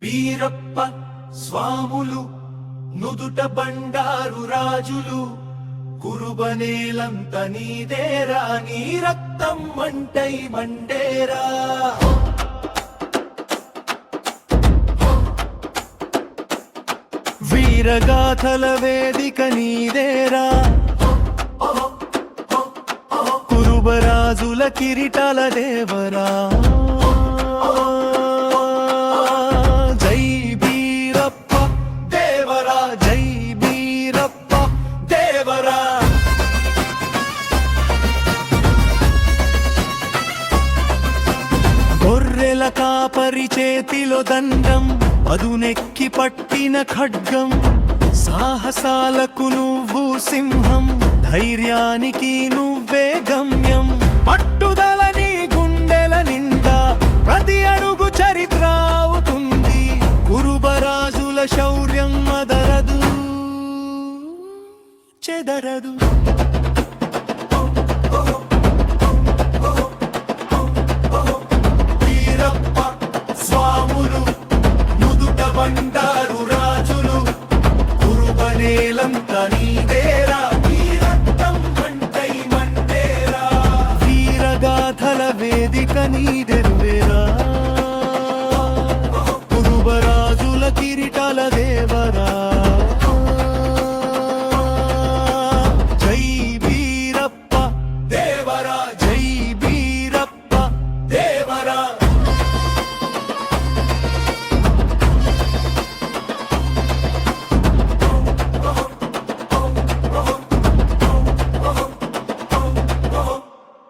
వీరప్ప స్వాములు నుదుట బండారు రాజులు కురుబనేలంత నీదేరా నీ రక్తం మంటై మండేరా వీరగాథల వేదిక నీదేరా కురుబరాజుల కిరీటాల దేవరా జై వీరప్ప దేవరా జై వీరప్ప దేవరా గొర్రెల కాపరి చేతిలో దండం అదునెక్కి పట్టిన ఖడ్గం సాహసాలకు నువ్వు సింహం ధైర్యానికి నువ్వే గమ్యం పట్టుదల నీ గుండెల నిండా ప్రతి అడుగు చరిత్ర అవుతుంది కురుబరాజుల శౌర్యం మదరదు చెదరదు వీరప్ప స్వాములు నుదుట బండారు రాజులు కురుబనేలంత నీదేరా వీరత్వం మంటై మండేరా వీరగాథల వేదిక నీదెరువేరా కురుబరాజుల కిరీటాల దేవరా జై వీరప్ప దేవరా జై వీరప్ప దేవరా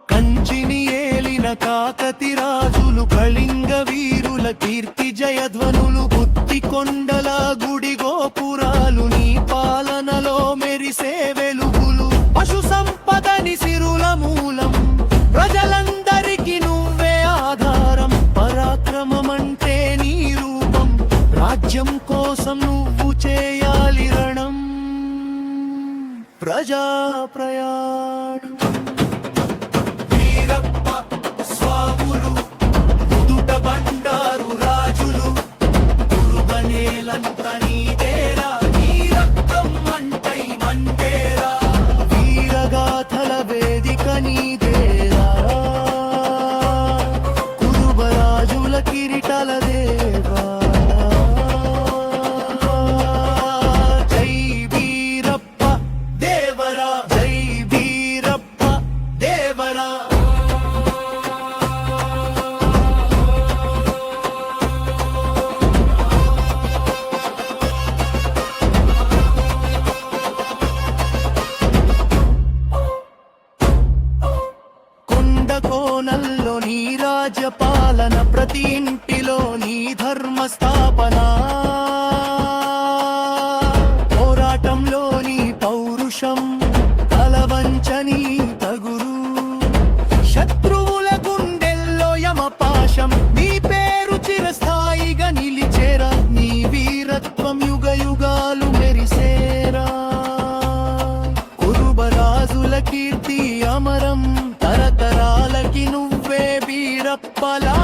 కంచిని ఏలిన కాకతి రాజులు కళింగ వీరుల కీర్తి జయధ్వనులు బుద్ధి కొండల గుడి గోపురాలు నీ పాలనలో మెరిసే వెలుగులు పశు సంపదని సిరుల మూలం ప్రజలందరికీ నువ్వే ఆధారం పరాక్రమమంటే నీ రూపం రాజ్యం కోసం నువ్వు చేయాలి రణం ప్రజా ప్రయాణం వీరప్ప స్వాములు నుదుట బండారు రాజులు కురుబనేలంత నీదేరా నీ రక్తం మంటై మండేరా వీరగాథల వేదిక నీదేరా కురుబరాజుల కిరీటాల దేవా జై వీరప్ప దేవరా జై వీరప్ప దేవరా కొండ కోనల్లో నీ రాజ్యపాలన ప్రతి ఇంటిలో నీ ధర్మ స్థాపన పోరాటంలో నీ పౌరుషం తలవంచని తగురు శత్రువుల గుండెల్లో యమపాశం నీ పేరు చిరస్థాయిగా నిలిచేరా నీ వీరత్వం యుగ యుగాలు మెరిసేరా కురుబరాజుల కీర్తి అమరం తరతరాలకి నువ్వే వీరప్పలా